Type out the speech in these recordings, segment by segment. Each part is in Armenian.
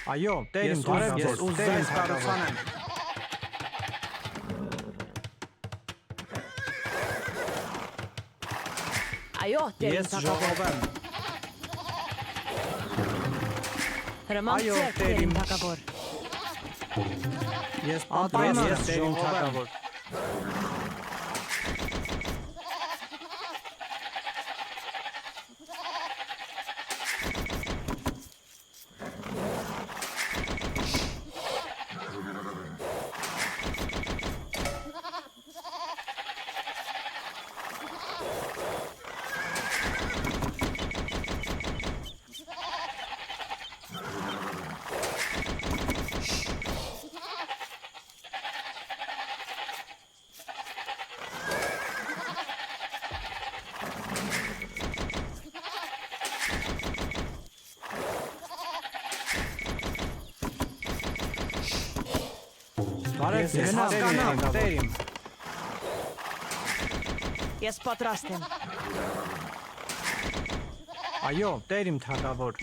Այո, տերիմ թագավոր, ես ուզում կառուցանեմ։ Այո, տերիմ Ես թագավոր։ ժողովեմ։ Հրամանք Այո, ձեռք տերիմ տերիմ թագավոր։ Ես պատրաստ եմ, ես տերիմ ժողովեմ։ թագավոր։ Բարև ձեզ, հասկանամ, տերիմ։ Ես պատրաստ եմ։ Այո, տերիմ թագավոր։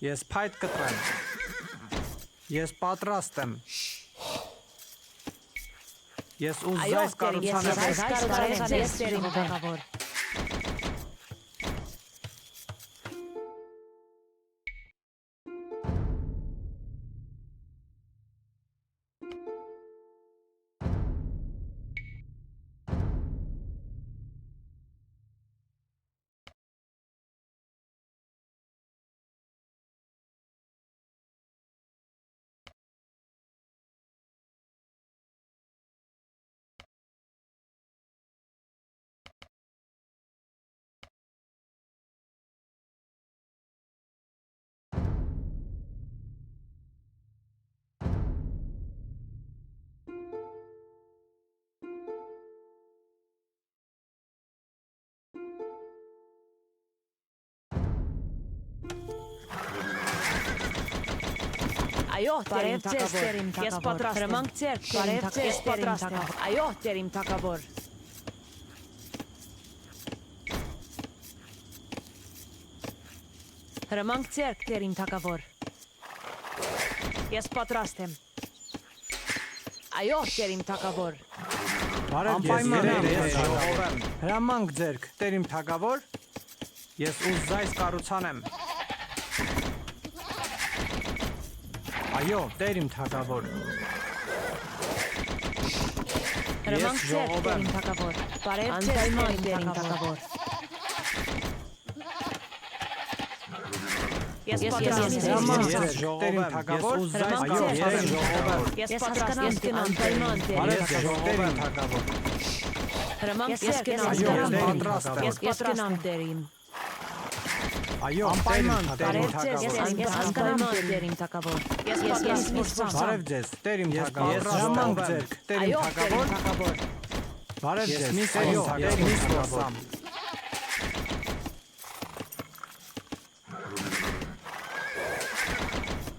Ես փայտ կտրեմ։ Ես պատրաստ եմ։ Ես Այո, ուզայս տերիմ, ես կառուցանեմ։ այս կառուցանեմ, ես տերիմ թագավոր։ Այո, տերիմ թագավոր։ Ես պատրաստ եմ։ Հրամանք ձեռք տերիմ թագավոր։ Ես պատրաստ եմ։ Այո, տերիմ թագավոր։ Հրամանք ձեռք տերիմ թագավոր։ Ես պատրաստ եմ։ Այո, տերիմ թագավոր։ Բարև ձեզ, ես ժողովեմ։ Հրամանք ձերք, տերիմ թագավոր։ Ես ուզայս կառուցանեմ։ Այո, տերիմ թագավոր։ Հրամանք ձեռք ժողովեմ։ տերիմ թագավոր։ Բարև ձեզ, տերիմ թագավոր։ Ես պատրաստ եմ։ Ես ժողովեմ, թագավոր։ Հրամանք Այո, ձեռք ես ժողովեմ։ Ես պատրաստ եմ, անպայման Բարև տերիմ ձեզ, տերիմ թագավոր։ Հրամանք ձեռք Այո, տերիմ պատրաստ եմ։ Ես պատրաստ եմ տերիմ։ Այո, անպայման տերիմ Բարև ձեզ, թագավոր։ ես անպայման տերիմ թագավոր։ Ես պատրաստ եմ։ Բարև ձեզ, տերիմ թագավոր։ Հրամանք ձերք, տերիմ Այո, թագավոր։ տերիմ թագավոր։ Բարև ձեզ, այո, տերիմ թագավոր։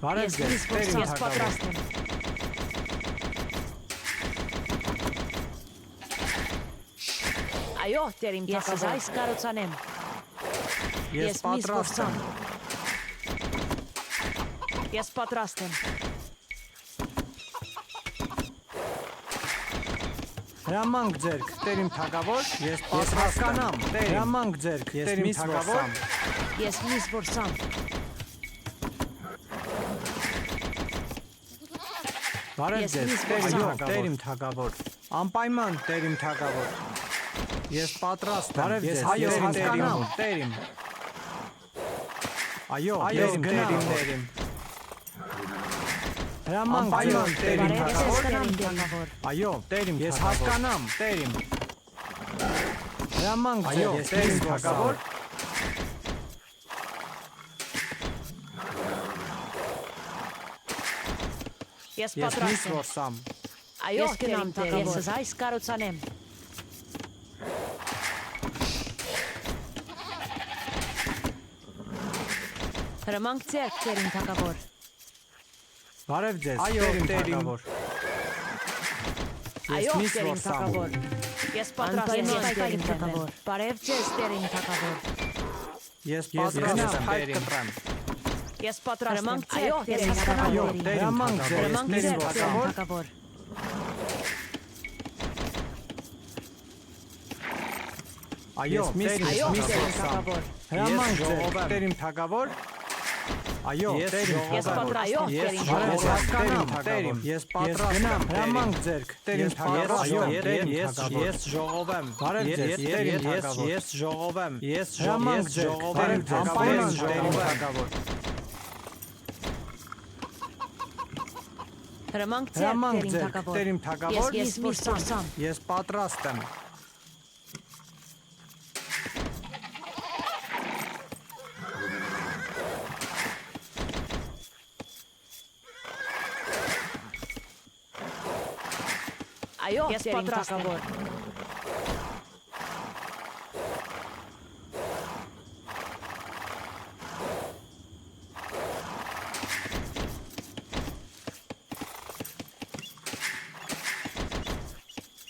Բարև ձեզ, տերիմ Ես թագավոր։ պատրաստ եմ։ Այո, տերիմ թագավոր։ Ես այս կառուցանեմ։ Ես պատրաստ եմ։ Ես պատրաստ եմ։ Հրամանք ձերք, տերիմ թագավոր։ Ես հասկանամ, հրամանք ձերք, տերիմ թագավոր։ Ես միս որսամ։ Բարև Ես ձեզ, միս տերիմ որսամ։ թագավոր։ Տերիմ թագավոր։ Անպայման տերիմ թագավոր։ Ես պատրաստ եմ։ Ես այո, հասկանամ, տերիմ։ Այո, տերիմ։ Հրամանք ձերք, տերիմ թագավոր։ Այո, տերիմ, ես հասկանամ, տերիմ։ Հրամանք ձերք, տերիմ թագավոր։ Ես Ես պատրաստ միս եմ։ որսամ։ Այո, տերիմ թագավոր։ Ես այս կառուցանեմ։ Հրամանք ձեռք տերիմ թագավոր։ Բարև ձեզ, Այո, տերիմ տերիմ։ թագավոր։ Այո, միս տերիմ որսամ։ թագավոր։ Ես պատրաստ եմ տերիմ թագավոր։ Բարև ձեզ, տերիմ թագավոր։ Ես Ես պատրաստ գնամ, եմ, հայտ տերիմ։ կտրեմ։ Ես պատրաստ եմ։ Այո, ես հասկանում Այո, եմ։ հրամանք ձեր, Հրամանք ես ձեր, թագավոր։ թագավոր։ Այո, Այո, թագավոր։ հրամանք ձեր, տերիմ թագավոր։ Այո, Ես պատրաստ եմ։ Ես հասկանամ, տերիմ, ես պատրաստ եմ, հրամանք ձեր, տերիմ թագավոր։ Այո, ես ժողովեմ, բարև ձեզ, տերիմ թագավոր։ Ես ժողովեմ, ես ժողովեմ, անպայման տերիմ թագավոր։ Հրամանք ձեր, տերիմ թագավոր։ Ես որսամ։ Ես պատրաստ եմ։ Այո, ես պատրաստ եմ։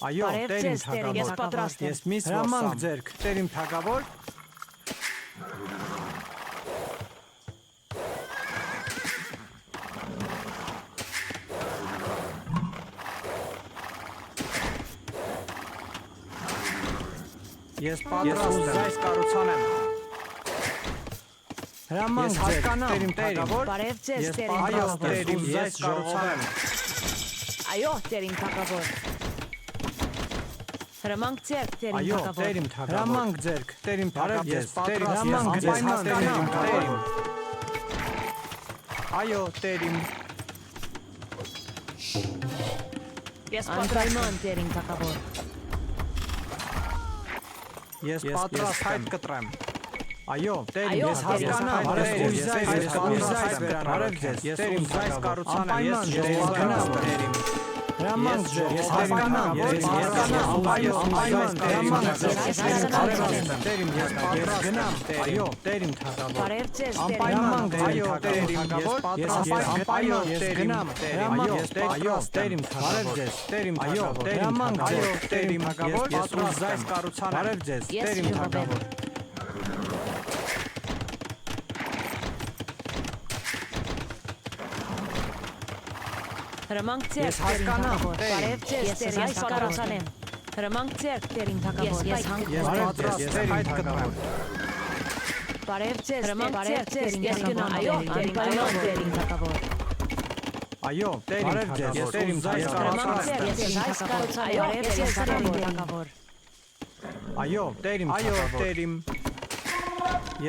Այո, Բարև տերիմ ձեզ, տերիմ, ես թագավոր։ պատրաստ եմ։ Ես միս հրամանք ձեր, տերիմ թագավոր։ Ես պատրաստ եմ, այս կառուցանեմ։ Հրամանք ձեր, տերիմ թագավոր։ Բարև ձեզ, Ես տերիմ պատրաստ թագավոր։ եմ, ես կառուցանեմ։ Այո, տերիմ թագավոր։ Հրամանք ձեր, տերիմ Այո, թագավոր։ տերիմ թագավոր։ Հրամանք ձեր, տերիմ թագավոր։ Ես պատրաստ եմ, հրամանք ձեզ, անպայման տերիմ Այո, տերիմ։ Ես պատրաստ եմ, տերիմ թագավոր։ Ես պատրաստ հայտ կտրեմ։ Այո, տերիմ, Այո, ես հասկանամ, տերիմ, ես պատրաստ եմ, բարև ձեզ, ես տերիմ զայս կառուցանեմ, ես ժողովրդանամ, տերիմ։ Հրամանք ձեր, ես հասկանամ, ես հասկանամ, այո, անպայման, հրամանք ձեր, ես պատրաստ եմ, տերիմ, ես պատրաստ եմ, այո, տերիմ թագավոր։ Բարև ձեզ, Անպայման, այո, տերիմ, ես պատրաստ եմ, այո, ես գնամ, այո, ես տերիմ թագավոր, բարև ձեզ, տերիմ թագավոր, հրամանք, այո, տերիմ թագավոր, ես զայս կառուցանեմ, բարև ձեզ, տերիմ թագավոր։ Հրամանք ձեր, Ես տերիմ հասկանամ, թագավոր։ տերիմ, Բարև ձեզ, ես տերիմ այս կառուցանեմ։ Հրամանք ձեր, տերիմ թագավոր։ Ես պատրաստ եմ, հայտ կտրեմ։ Բարև ձեզ, բարև ձեզ, ես գնամ, այո, անպայման, տերիմ թագավոր։ Այո, բարև ձեզ, ես տերիմ զայս Հրամանք կառուցանեմ։ ձեր, ես այս կառուցանեմ, այո, ես տերիմ թագավոր։ Այո, տերիմ, այո, տերիմ։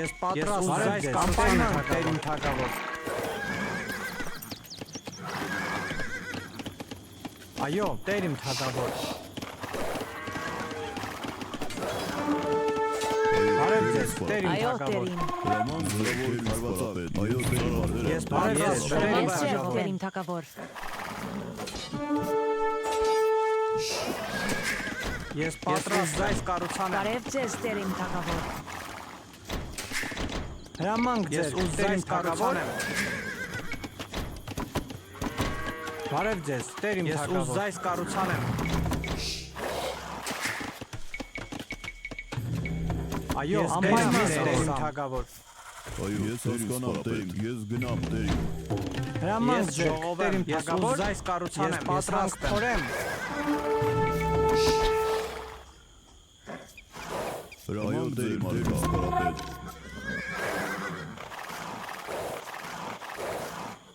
Ես պատրաստ եմ, զայս կառուցանեմ, տերիմ թագավոր։ Այո, տերիմ թագավոր։ Բարև ձեզ, տերիմ Այո, թագավոր։ տերիմ։ Ես բարև ձեզ, տերիմ Հրամանք ձեր, թագավոր։ տերիմ թագավոր։ Ես պատրաստ զայս կառուցանեմ։ Բարև ձեզ, տերիմ թագավոր։ Հրամանք ձեր, զայս կառուցանեմ։ Բարև ձեզ, տերիմ թագավոր։ Ես զայս կառուցանեմ։ Այո, անպայման տերիմ թագավոր։ Այո, ես հասկանամ, տերիմ, ես գնամ, տերիմ։ Հրամանք ձեր, տերիմ թագավոր։ Ես զայս կառուցանեմ, պատրաստ եմ։ Այո, տերիմ, սպարապետ։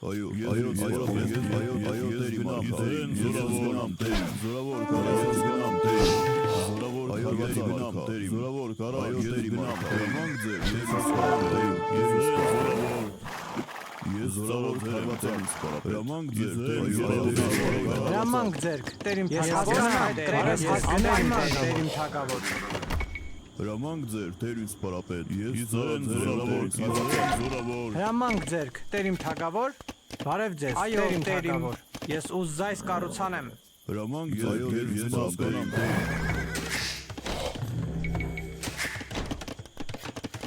Այո, տերիմ, զորավոր տերիմ, զորավոր կարայոց գնամ, տերիմ, զորավոր կարայոց գնամ, տերիմ, զորավոր կարայոց գնամ, հրամանք ձեր, ես հասկանամ, ես զորավոր կարայոց սպարապետ, հրամանք ձեր, Հրամանք ձեր, տերիմ թագավոր։ Տերիմ թագավոր։ հրամանք ձեր, տերին սպարապետ, ես զորավոր, Հրամանք ձեր, տերիմ թագավոր։ Բարև ձեզ, տերիմ թագավոր։ Ես ուզ զայս կառուցանեմ։ հրամանք ձեր, ես հասկանամ,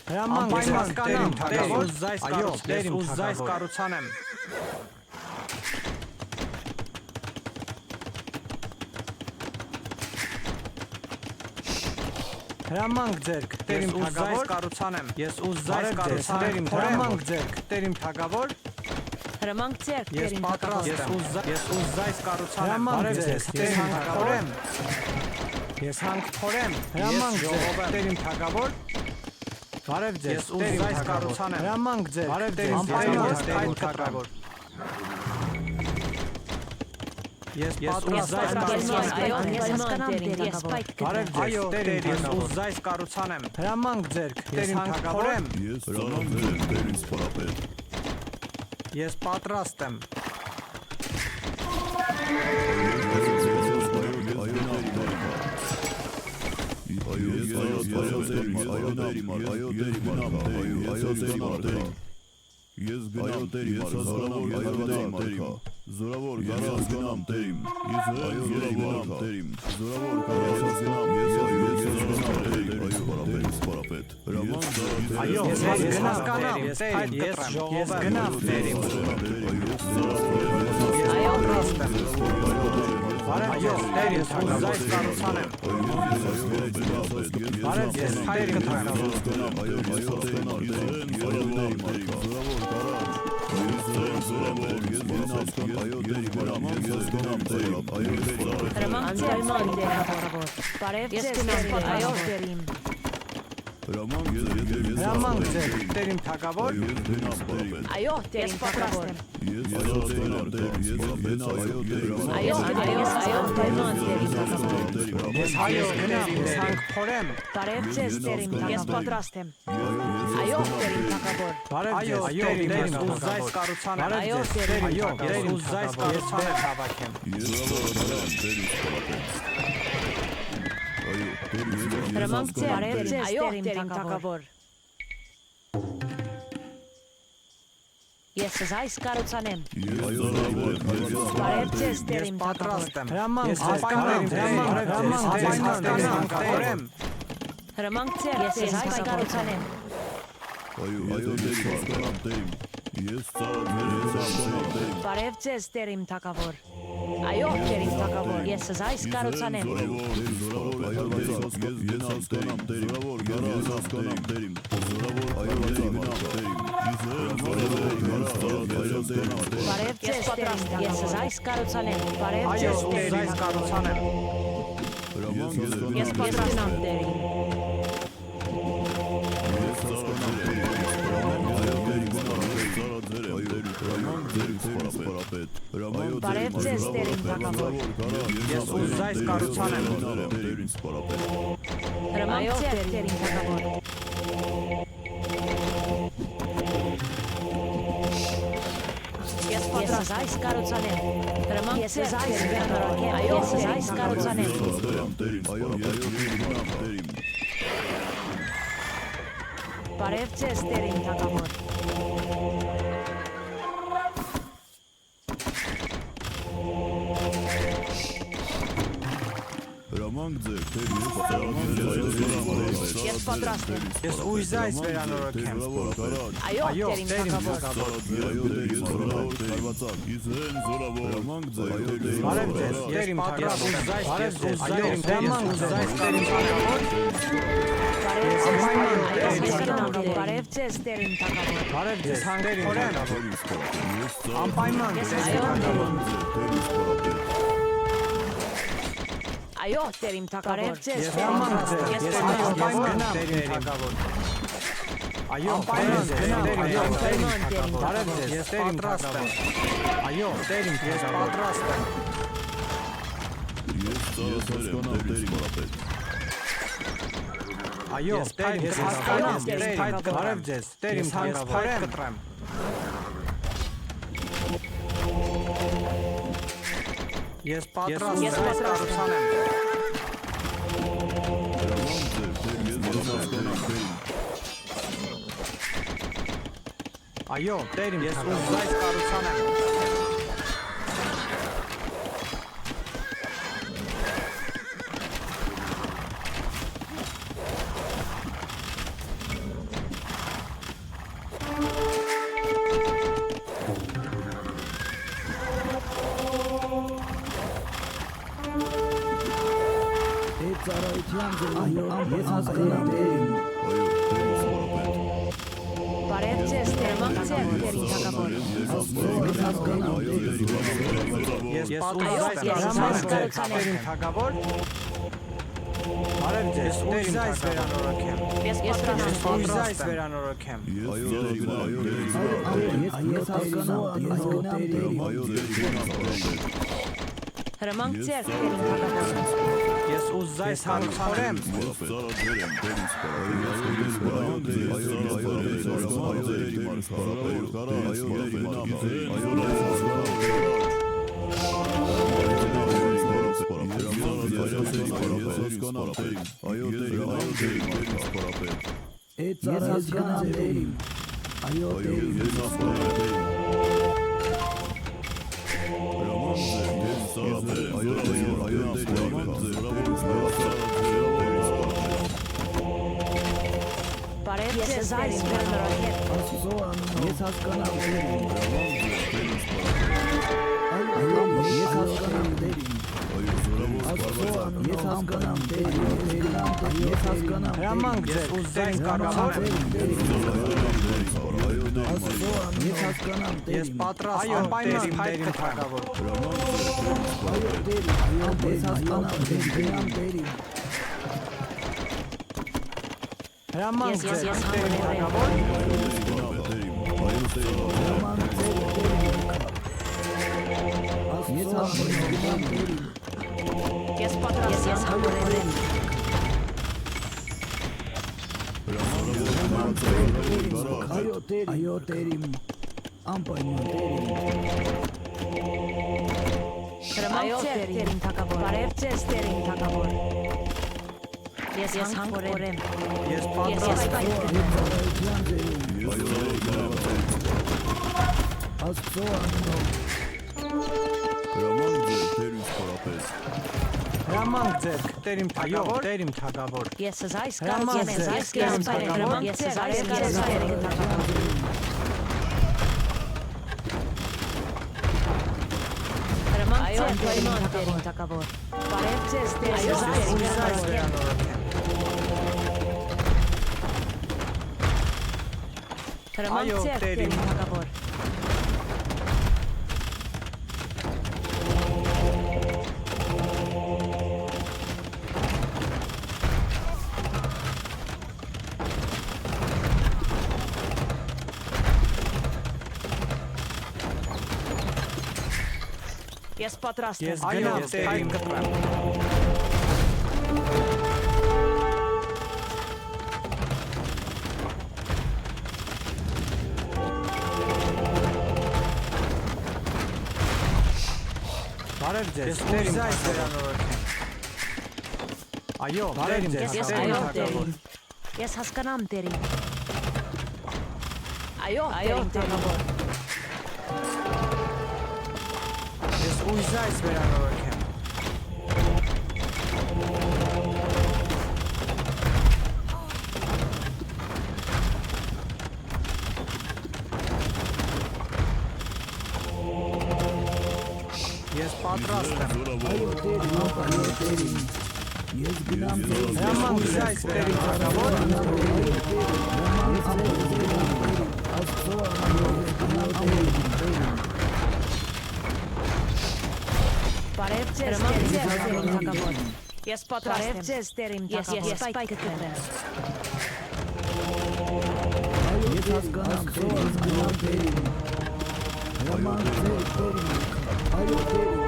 Հրամանք ձեր, տերիմ թագավոր։ Այո, տերիմ զայս կառուցանեմ։ Հրամանք ձերք, տերիմ թագավոր, կառուցանեմ։ Ես ուզայս կառուցանեմ, հրամանք ձերք, տերիմ թագավոր, Հրամանք ձերք, ես տերին պատրաստ եմ։ Ես ուզայս կառուցանեմ, բարև ձեզ, տերիմ թագավորեմ։ Ես հանք փորեմ, հրամանք ձերք, տերիմ թագավոր, բարև ձեզ, ես ուզայս կառուցանեմ, հրամանք ձերք, բարև ձեզ, անպայման տերիմ թագավոր։ Ես ուզայս կառուցանեմ, Այո, ես հասկանամ, ես պայք բարև կգտնեմ։ ձեզ, տերիմ, ես ուզայս կառուցանեմ, հրամանք ձերք, տերիմ թագավորեմ, Ես հրամանք ձեր տերին սպարապետ ես պատրաստ եմ։ Ես գնամ տերիմ, զորավոր գնամ տերիմ, ես գնամ տերիմ, զորավոր գնամ սպարապետ, Այո, ես հասկանամ, ես գնամ տերիմ, Այո, այո, տերիմ, ուզայս կառուցանեմ, բարև ձեզ, հայր կտրեմ, հրամանք ձերք, բարև ձեզ, այո, տերին։ հրամանք ձերք, տերիմ թագավոր, Այո, ես պատրաստ եմ։ Այո, պայման տերին ես հայոց գնամ, ես հանք փորեմ, Բարև ձեզ, տերին, ես պատրաստ եմ։ Այո, տերին թագավոր։ բարև ձեզ, տերիմ, ես ուզայս կառուցանեմ, Այո, տերին, այո, ես ուզայս կառուցանեմ հավաքեմ, Հրամանք ձեր, բարև ձեզ, տերին թագավոր։ Ես զայս կառուցանեմ։ Բարև ձեզ, տերին թագավոր։ պատրաստ եմ, հրամանք ձեր, հրամանք փորեմ, Հրամանք ձեր, ես զայս կառուցանեմ։ Բարև ձեզ, տերին թագավոր։ Այո, տերին թագավոր, ես զայս կառուցանեմ։ Բարև ձեզ, տերին, ես զայս կառուցանեմ։ Բարև ես ձեզ, տերին ուզայս կառուցանեմ, Ես պատրաստ եմ, տերին։ Բարև ձեզ, տերին թագավոր։ ես ուզայս կառուցանեմ, Հրամանք ձեր, տերին թագավոր։ Ես զայս կառուցանեմ։ Հրամանք ձեր, տերին թագավոր։ Այո, ես զայս կառուցանեմ։ Բարև ձեզ, տերին թագավոր։ Ես պատրաստ եմ։ ես ուզայս վերանորոգեմ, Այո, տերին թագավոր։ բարև ձեզ, տերիմ թագավոր, բարև ձեզ, տերիմ թագավոր, Բարև ձեզ, տերին թագավոր։ բարև ձեզ, հանք փորեմ, անպայման ձեզ թագավոր, Այո, տերին թագավոր։ Բարև ձեզ, ես տերին հրամանք ձեզ, թագավոր։ ես անպայման տերիմ թագավոր, այո, անպայման տերիմ թագավոր, բարև ձեզ, ես պատրաստ եմ, այո, տերիմ, ես պատրաստ եմ, այո, տերիմ, ես հասկանամ, բարև ձեզ, տերիմ թագավոր, կտրեմ, ես պատրաստ եմ, կառուցանեմ, այո, տերիմ, ես ուզայս կառուցանեմ, ծառայության Ես հասկանամ դերին։ Այո, տերիս պարապետ։ Բարև ձեզ, դերմանք ձեր դերին թակավոր։ Ես հասկանամ դերին։ Ես Այո, պատրաստ ես եմ հասկացա։ դերին թակավոր։ Բարև ձեզ, ուզայս վերանորոգեմ։ Ես պատրաստ Ուզայս վերանորոգեմ։ Այո, տերին, այո, տերիս Ես հասկանամ դերին։ Այո, տերին պարապետ։ հրամանք ձեր դերին թակավոր։ Ես ուզայս հանքորեմ։ Ես ծառայել եմ տերիս պարապետ։ Ես հասկանամ դերին։ Այո դերին։ Բարև ձեզ, այս վերանորոգեմ։ Աստծո անունով ես հասկանամ դերին։ Այո ես հասկանամ դերին։ Աստծո անունով ես հասկանամ դերին։ Ես հասկանամ Հրամանք ձեր ուզայս կառավար։ Աստծո անունով ես հասկանամ Ես դերին։ պատրաստ եմ դերին թակավոր։ Այո դերին։ Ես հասկանամ դերին։ Հրամանք Ես ձեր հանքորեմ։ դերին թակավոր։ Ես հասկանամ դերին։ Ես պատրաստ եմ։ Այո դերին։ Անպայման դերին։ Հրամանք ձեր դերին թակավոր։ Բարև ձեզ դերին թակավոր։ Ես հանքորեմ։ Ես Ես պատրաստ եմ։ Աստծո անունով Հրամանք ձեր դերին թակավոր, դերին թակավոր։ Ես այս Հրամանք կարծեմ ձեր, այս կերպարը հրամանք ես այս դերին թակավոր։ Հրամանք ձեր դերին թակավոր։ Բարև ձեզ դերին վերանորոգեմ։ Հրամանք ձեր դերին թակավոր։ Ես պատրաստ եմ։ Ես գնամ դերին կտրեմ։ Բարև ձեզ, ուզայս վերանորոգեմ։ Այո, բարև ձեզ, Ես դերին այո թակավոր։ դերին։ Ես հասկանամ դերին։ Այո դերին թակավոր։ Ես ուզայս վերանորոգեմ։ Ես պատրաստ եմ։ ես գնամ դերին։ Հրամանք ուզայս դերին թակավոր։ Աստծո անունով ես գնամ դերին։ Բարև ձեզ դերին թակավոր։ Ես պատրաստ եմ։ Բարև ձեզ դերին թակավոր։ Ես սպայքը կտրեմ։ Ես հասկանամ դերին։ Հրամանք ձեր դերին։ Այո դերին։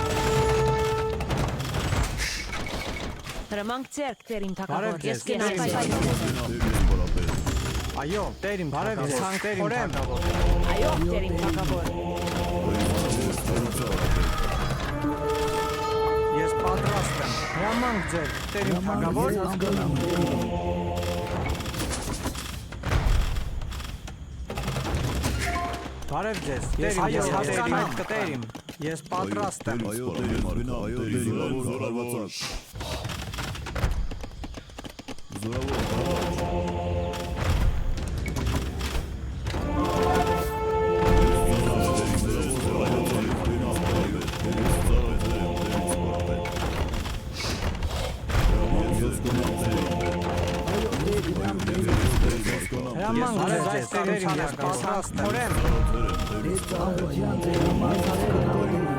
Հրամանք ձեր դերին թակավոր։ Բարև Ես ձեզ, գնամ սպայքը։ Այո, դերին բարև ձեզ, հանքորեմ։ Այո դերին թակավոր։ Ես պատրաստ եմ։ Հրամանք ձեր դերին թակավոր։ Ես հասկանամ դերին։ Բարև ձեզ, դերին ես հասկանամ կտերիմ։ Ես պատրաստ եմ։ Այո, տերին, այո, տերին, զորավոր Ես գնամ դերին։ Հրամանք ձեզ, այս կառուցանը պատրաստ եմ։ Ես ծառայության ձեր համար հասկանում եմ։